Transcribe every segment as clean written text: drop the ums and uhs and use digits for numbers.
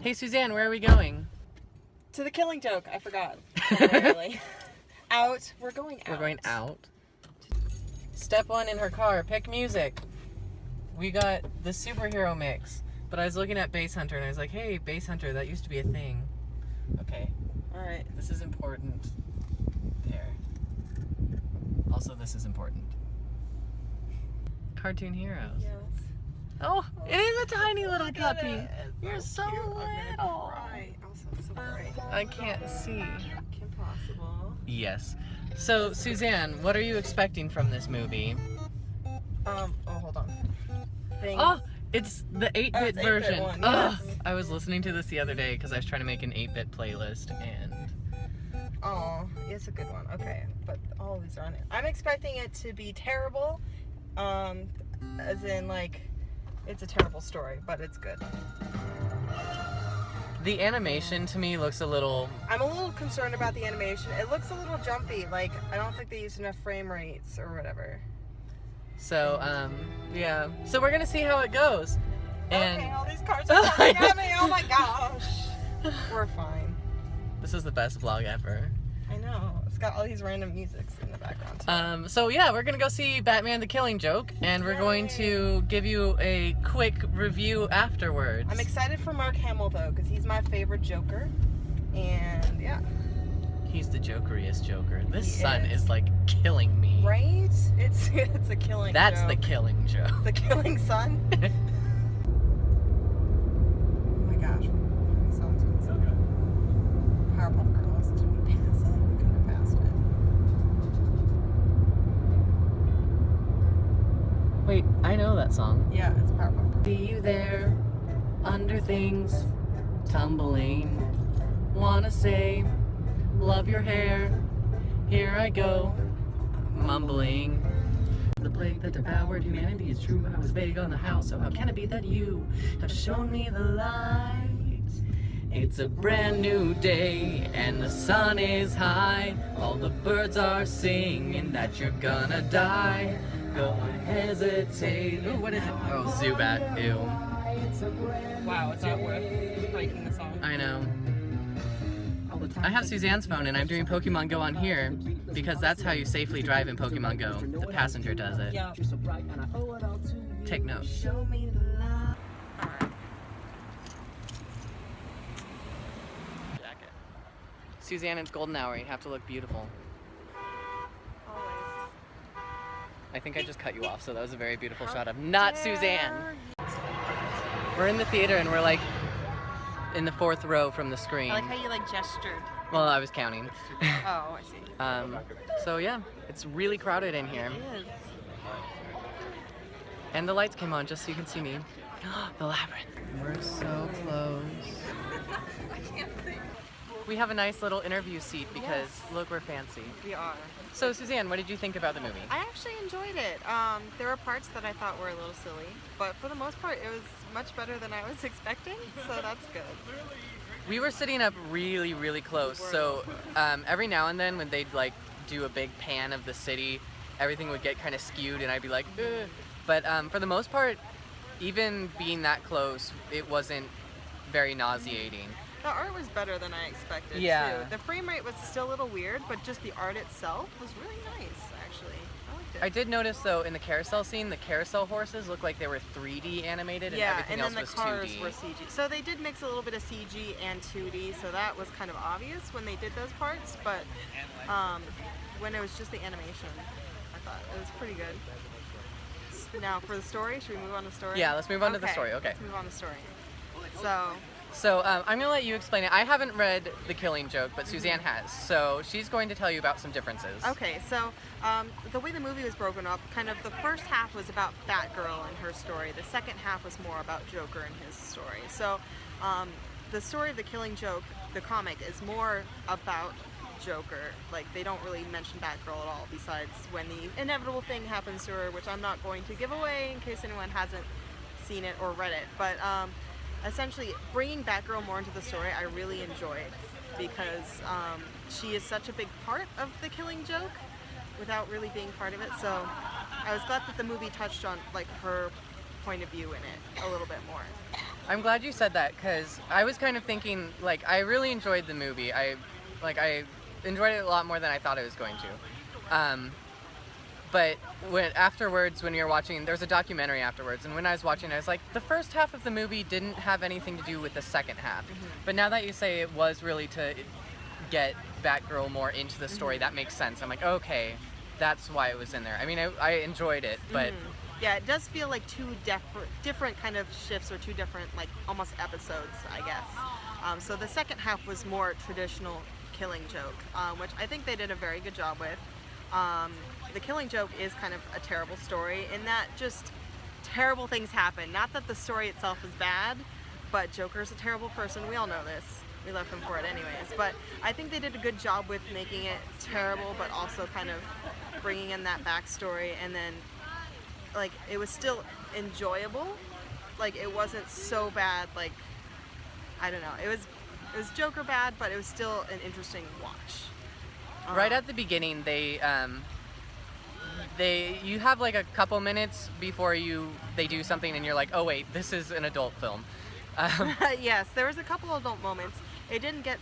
Hey Suzanne, where are we going? To the Killing Joke. I forgot. Really. Out. We're going out. We're going out. Step 1 in her car. Pick music. We got the superhero mix. But I was looking at Bass Hunter and I was like, hey, Bass Hunter, that used to be a thing. Okay. Alright. This is important. There. Also, this is important. Cartoon Heroes. Yes. Oh, it is a tiny little Look at puppy. it. It's You're so cute. I'm gonna little. cry. Also, it's so bright. I can't see. Impossible. Yes. So, Suzanne, what are you expecting from this movie? Oh, hold on. Oh, it's the 8-bit Oh, it's 8-bit version. one, Oh, yes. I was listening to this the other day because I was trying to make an 8-bit playlist and... Oh, it's a good one. Okay, but all of these are on it. I'm expecting it to be terrible. As in, like, it's a terrible story, but it's good. The animation to me looks a little... I'm a little concerned about the animation. It looks a little jumpy. Like, I don't think they used enough frame rates or whatever. So, yeah. So we're gonna see how it goes. And Okay, all these cars are coming at me. Oh my gosh. We're fine. this is the best vlog ever. I know. It's got all these random musics in the background too. So yeah, we're gonna go see Batman the Killing Joke, and we're going to give you a quick review afterwards. I'm excited for Mark Hamill though, because he's my favorite Joker. And yeah. He's the jokeriest Joker. This He sun is. is like killing me. Right? It's a killing That's joke. the killing joke. The killing sun. Oh my gosh. How many songs was it? Powerpuff Girls. Did we pass it? We couldn't have passed it. Wait, I know that song. Yeah, it's Powerpuff Girls. See you there, under things, tumbling. Wanna say, love your hair. Here I go, mumbling. The plague that devoured humanity is true. I was vague on the how, so how can it be that you have shown me the light? It's a brand new day, and the sun is high. All the birds are singing that you're gonna die. Go hesitate. Ooh, what is it? Oh, Zubat. Ew. Wow, it's not worth breaking the song. I know. I have Suzanne's phone and I'm doing Pokemon Go on here because that's how you safely drive in Pokemon Go. The passenger does it. Yeah. Take note. Show me the light. Jacket. Suzanne, it's golden hour. You have to look beautiful. Always. I think I just cut you off, so that was a very beautiful shot of not Suzanne. We're in the theater and we're like in the 4th row from the screen. I like how you like gestured. Well, I was counting. Oh, I see. So yeah, it's really crowded in here. It is. And the lights came on just so you can see me. The labyrinth. We're so close. I can't see. We have a nice little interview seat because look, we're fancy. We are. So Suzanne, what did you think about the movie? I actually enjoyed it. There were parts that I thought were a little silly, but for the most part, it was much better than I was expecting, so that's good. We were sitting up really, really close. So every now and then when they'd like do a big pan of the city, everything would get kind of skewed and I'd be like, ugh. But for the most part, even being that close, it wasn't very nauseating. The art was better than I expected, Yeah. too. The frame rate was still a little weird, but just the art itself was really nice, actually. I liked it. I did notice though in the carousel scene, the carousel horses looked like they were 3D animated and everything else was 2D. Yeah, and then the cars were CG. So they did mix a little bit of CG and 2D, so that was kind of obvious when they did those parts, but when it was just the animation, I thought it was pretty good. Now for the story, should we move on to the story? Yeah, let's move on to the story, okay. Let's move on to the story. So I'm gonna let you explain it. I haven't read The Killing Joke, but Suzanne has. So she's going to tell you about some differences. Okay, so the way the movie was broken up, kind of the first half was about Batgirl and her story. The second half was more about Joker and his story. So the story of The Killing Joke, the comic, is more about Joker. Like, they don't really mention Batgirl at all, besides when the inevitable thing happens to her, which I'm not going to give away in case anyone hasn't seen it or read it. But essentially, bringing Batgirl more into the story, I really enjoyed, because she is such a big part of The Killing Joke without really being part of it. So I was glad that the movie touched on like her point of view in it a little bit more. I'm glad you said that, because I was kind of thinking, like, I really enjoyed the movie. I enjoyed it a lot more than I thought I was going to. But afterwards, when you're watching, there's a documentary afterwards, and when I was watching, I was like, the first half of the movie didn't have anything to do with the second half. Mm-hmm. But now that you say it was really to get Batgirl more into the story, that makes sense. I'm like, okay, that's why it was in there. I mean, I enjoyed it, but... Yeah, it does feel like two different kind of shifts, or two different, like, almost episodes, I guess. So the second half was more traditional Killing Joke, which I think they did a very good job with. The Killing Joke is kind of a terrible story in that just terrible things happen. Not that the story itself is bad, but Joker's a terrible person. We all know this. We love him for it anyways. But I think they did a good job with making it terrible, but also kind of bringing in that backstory, and then like it was still enjoyable. Like it wasn't so bad. Like I don't know. It was Joker bad, but it was still an interesting watch. Right at the beginning, you have like a couple minutes before they do something, and you're like, oh wait, this is an adult film. Yes, there was a couple adult moments. It didn't get,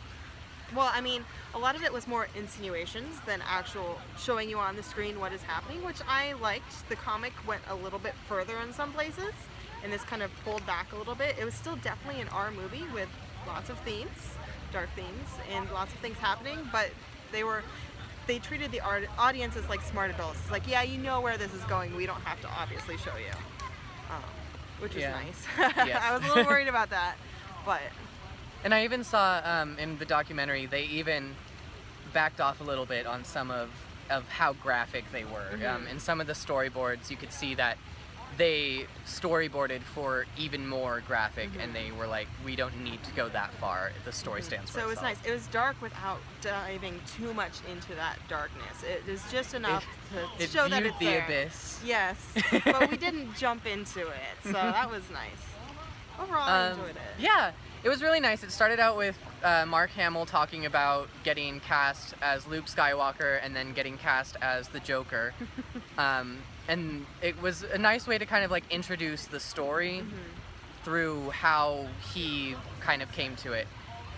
well, I mean, a lot of it was more insinuations than actual showing you on the screen what is happening, which I liked. The comic went a little bit further in some places, and this kind of pulled back a little bit. It was still definitely an R movie with lots of themes, dark themes, and lots of things happening, but they treated the audience as like smart adults. It's like, yeah, you know where this is going. We don't have to obviously show you, which was nice. Yes. I was a little worried about that, but. And I even saw in the documentary, they even backed off a little bit on some of how graphic they were. In some of the storyboards, you could see that they storyboarded for even more graphic, and they were like, we don't need to go that far. The story stands for itself. So it was nice. It was dark without diving too much into that darkness. It was just enough to show that it's there. It viewed the abyss. Yes, but we didn't jump into it, so that was nice. Overall, I enjoyed it. Yeah, it was really nice. It started out with Mark Hamill talking about getting cast as Luke Skywalker and then getting cast as the Joker. And it was a nice way to kind of like introduce the story through how he kind of came to it.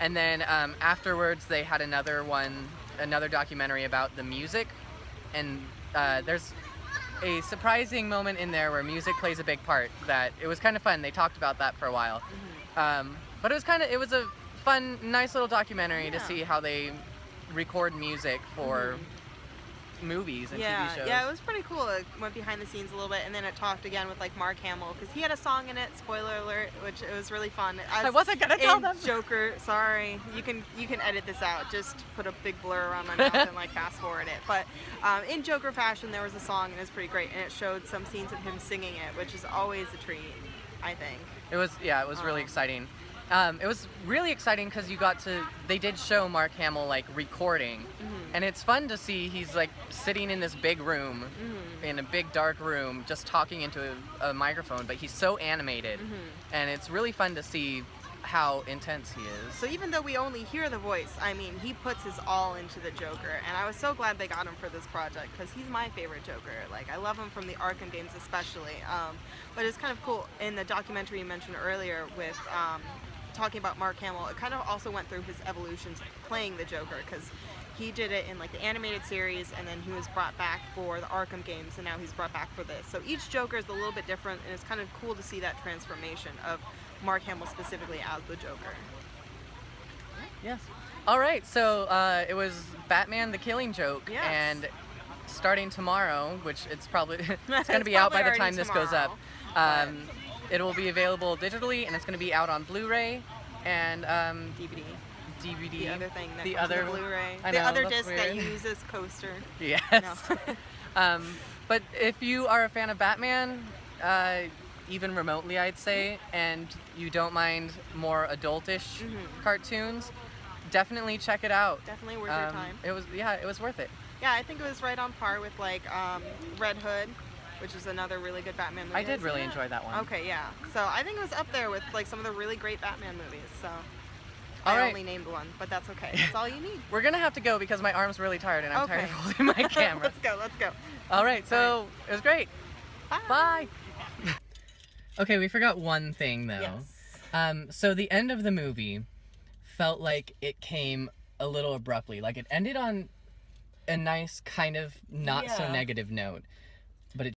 And then afterwards they had another documentary about the music, and there's a surprising moment in there where music plays a big part. That it was kind of fun. They talked about that for a while. But it was a fun, nice little documentary to see how they record music for movies and TV shows. Yeah, it was pretty cool. It went behind the scenes a little bit, and then it talked again with like Mark Hamill, because he had a song in it, spoiler alert, which it was really fun. I wasn't gonna tell them. Joker, sorry, you can edit this out. Just put a big blur around my mouth and like fast forward it. But in Joker fashion, there was a song, and it was pretty great, and it showed some scenes of him singing it, which is always a treat, I think. It was really exciting. It was really exciting because they did show Mark Hamill like recording, and it's fun to see he's like sitting in this big room, in a big dark room, just talking into a microphone, but he's so animated, and it's really fun to see how intense he is. So even though we only hear the voice, I mean, he puts his all into the Joker, and I was so glad they got him for this project, because he's my favorite Joker. Like, I love him from the Arkham games especially, but it's kind of cool. In the documentary you mentioned earlier with talking about Mark Hamill, it kind of also went through his evolutions playing the Joker, because he did it in like the animated series, and then he was brought back for the Arkham games, and now he's brought back for this. So each Joker is a little bit different, and it's kind of cool to see that transformation of Mark Hamill specifically as the Joker. Yes. All right, so it was Batman: The Killing Joke, and starting tomorrow, which it's going to be out by the time this goes up. It will be available digitally, and it's going to be out on Blu-ray and DVD. The other thing that the comes other with the Blu-ray. I The know, other that's disc weird. that you use as coaster. Yes. No. But if you are a fan of Batman, even remotely, I'd say, and you don't mind more adultish cartoons, definitely check it out. Definitely worth your time. It was worth it. Yeah, I think it was right on par with like Red Hood, which is another really good Batman movie. I did really enjoy that one. Okay, yeah. So I think it was up there with like some of the really great Batman movies. So All I right. only named one, but that's okay. That's all you need. We're gonna have to go because my arm's really tired and I'm tired of holding my camera. Let's go. All right, so it was great. Bye. Bye. Okay, we forgot one thing though. Yes. So the end of the movie felt like it came a little abruptly. Like it ended on a nice kind of not so Yeah. negative note, but it